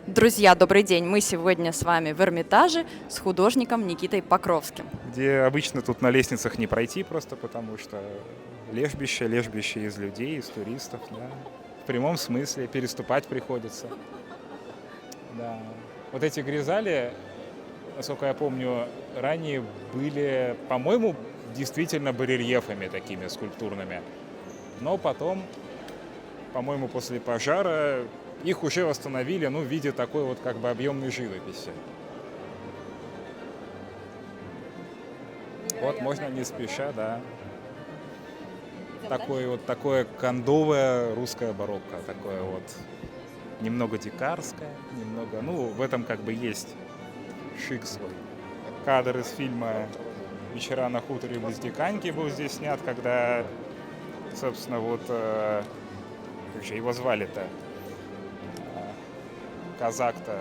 Друзья, добрый день! Мы сегодня с вами в Эрмитаже с художником Никитой Покровским. Где обычно тут на лестницах не пройти просто потому, что лежбище из людей, из туристов, да. В прямом смысле переступать приходится. Да. Вот эти гризали, насколько я помню, ранее были, по-моему, действительно барельефами такими скульптурными. Но потом, по-моему, после пожара их уже восстановили, в виде такой вот как бы объемной живописи. Вот можно не спеша, да. Такое кондовое русское барокко, такое вот немного дикарское, немного, в этом как бы есть шик свой. Кадр из фильма «Вечера на хуторе близ Диканьки» был здесь снят, когда, собственно, как же его звали-то, казак-то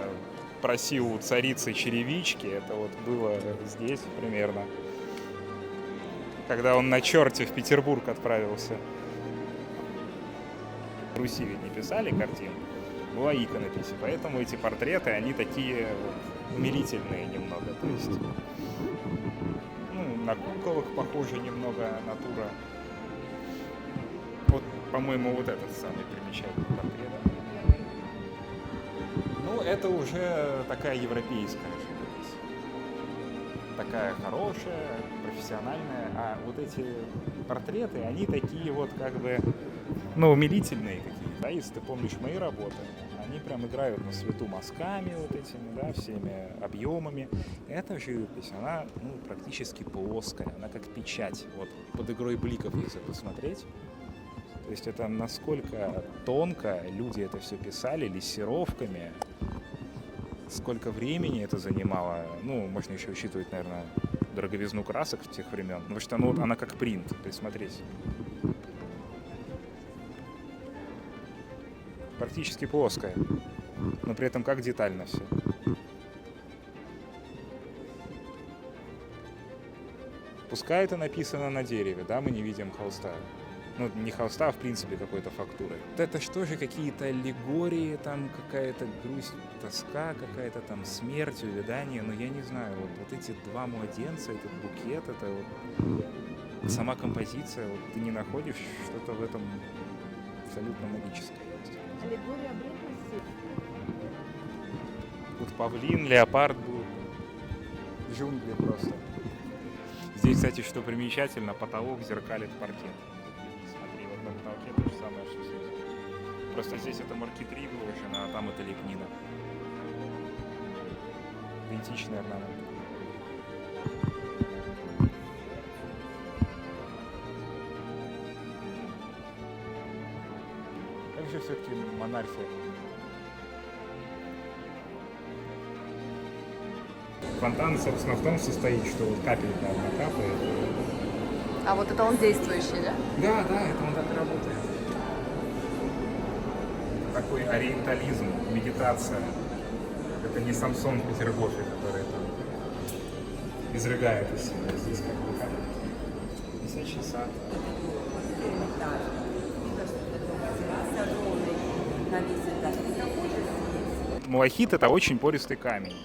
просил у царицы черевички, это вот было здесь примерно, когда он на черте в Петербург отправился. В Руси ведь не писали картин, была иконопись, поэтому эти портреты, они такие умилительные немного, то есть, на куколок похоже немного натура. Вот, по-моему, вот этот самый примечательный портрет. Это уже такая европейская живопись. Такая хорошая, профессиональная. А вот эти портреты, они такие вот как бы, умилительные какие-то. Да? Если ты помнишь мои работы, они прям играют на свету мазками вот этими, да, всеми объемами. Эта живопись, она практически плоская, она как печать. Вот под игрой бликов, если посмотреть. То есть это насколько тонко люди это все писали лессировками, сколько времени это занимало. Можно еще учитывать, наверное, дороговизну красок в тех времен. Потому что она как принт, присмотрись. Практически плоская, но при этом как детально все. Пускай это написано на дереве, да, мы не видим холста. Не холста, а в принципе какой-то фактуры. Это что же, какие-то аллегории, там какая-то грусть, тоска какая-то, там смерть, увядание, я не знаю, вот эти два младенца, этот букет, это вот сама композиция, вот ты не находишь что-то в этом абсолютно магическое. Аллегория бренности? Тут павлин, леопард был, джунгли просто. Здесь, кстати, что примечательно, потолок зеркалит паркет. На потолке то же самое, что здесь. Просто здесь это маркетри выложено, а там это лепнина. Идентичный орнамент. Как же все-таки монархия? Фонтан, собственно, в том состоит, что вот капелька накапает. А вот это он действующий, да? Да, это он так и работает. Такой ориентализм, медитация. Это не Самсон в Петергофе, который там изрыгает из себя. Здесь как бы висячий сад. Малахит — это очень пористый камень.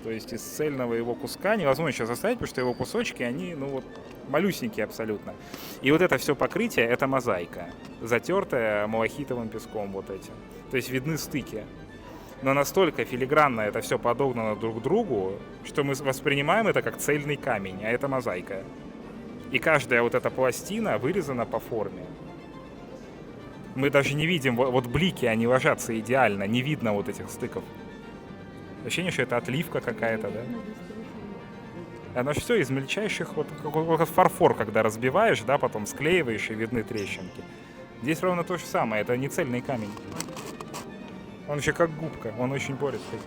То есть из цельного его куска невозможно сейчас оставить, потому что его кусочки, они, малюсенькие абсолютно. И вот это все покрытие — это мозаика, затертая малахитовым песком вот этим. То есть видны стыки. Но настолько филигранно это все подогнано друг к другу, что мы воспринимаем это как цельный камень, а это мозаика. И каждая вот эта пластина вырезана по форме. Мы даже не видим, вот блики, они ложатся идеально, не видно вот этих стыков. Ощущение, что это отливка какая-то, да? Оно же все из мельчайших, как фарфор, когда разбиваешь, да, потом склеиваешь, и видны трещинки. Здесь ровно то же самое, это не цельный камень. Он еще как губка, он очень пористый.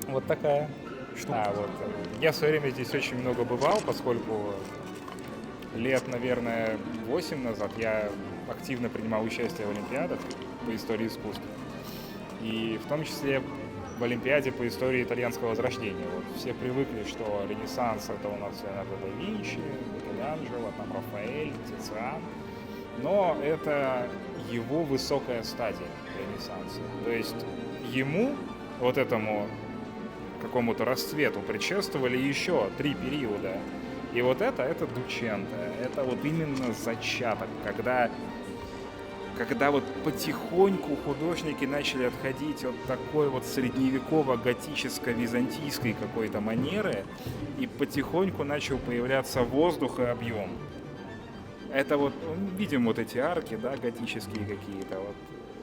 Вот такая штука. Я в свое время здесь очень много бывал, поскольку лет, наверное, 8 назад я активно принимал участие в олимпиадах по истории искусства. И в том числе в Олимпиаде по истории итальянского возрождения. Вот все привыкли, что Ренессанс — это у нас Леонардо да Винчи, Микеланджело, там Рафаэль, Тициан. Но это его высокая стадия Ренессанса. То есть ему, вот этому какому-то расцвету, предшествовали еще 3 периода. И вот это Дученте, это вот именно зачаток, когда вот потихоньку художники начали отходить от такой вот средневеково-готическо-византийской какой-то манеры, и потихоньку начал появляться воздух и объем. Это вот, видим вот эти арки, да, готические какие-то. Вот.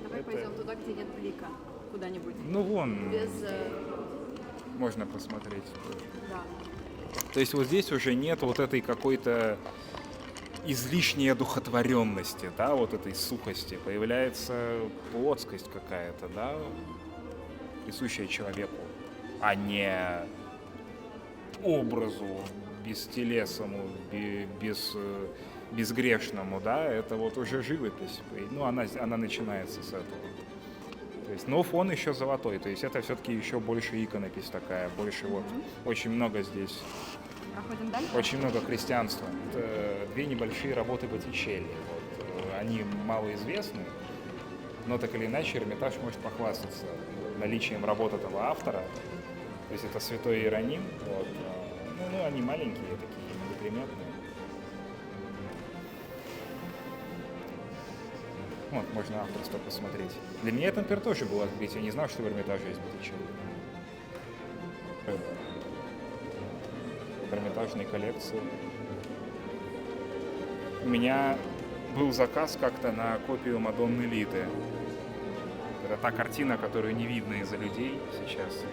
Давай Это- пойдем туда, где нет блика, куда-нибудь. Ну вон, Без, можно посмотреть. да. То есть вот здесь уже нет вот этой какой-то излишней одухотворенности, да, вот этой сухости. Появляется плотскость какая-то, да, присущая человеку, а не образу бестелесному, безгрешному, да, это вот уже живопись. Ну, она начинается с этого. То есть, но фон еще золотой, то есть это все-таки еще больше иконопись такая, больше вот, очень много здесь. Проходим дальше. Очень много христианства. Это 2 небольшие работы Боттичелли. Вот. Они малоизвестны, но так или иначе Эрмитаж может похвастаться наличием работ этого автора. То есть это Святой Иероним. Вот. Ну, они маленькие такие, неприметные. Вот, можно авторство посмотреть. Для меня это, например, тоже было открытие. Я не знал, что в Эрмитаже есть Боттичелли. В Эрмитажной коллекции. У меня был заказ как-то на копию Мадонны Литы. Это та картина, которую не видно из-за людей сейчас.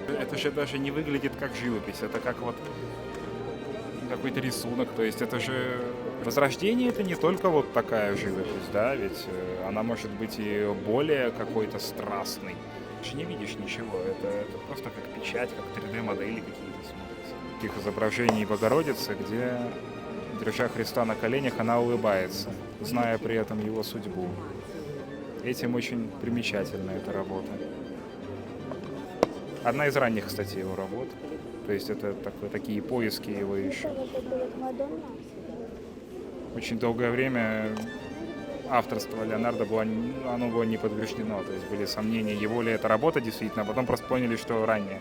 Это же даже не выглядит как живопись, это как вот какой-то рисунок. То есть это же Возрождение — это не только вот такая живопись, да, ведь она может быть и более какой-то страстной. Ты же не видишь ничего, это просто как печать, как 3D-модели какие-то смотрятся. Таких изображений Богородицы, где, держа Христа на коленях, она улыбается, зная при этом его судьбу. Этим очень примечательна эта работа. Одна из ранних, кстати, его работ. То есть это такие поиски его еще. Очень долгое время авторство Леонардо было не подтверждено. То есть были сомнения, его ли это работа действительно, а потом просто поняли, что ранее.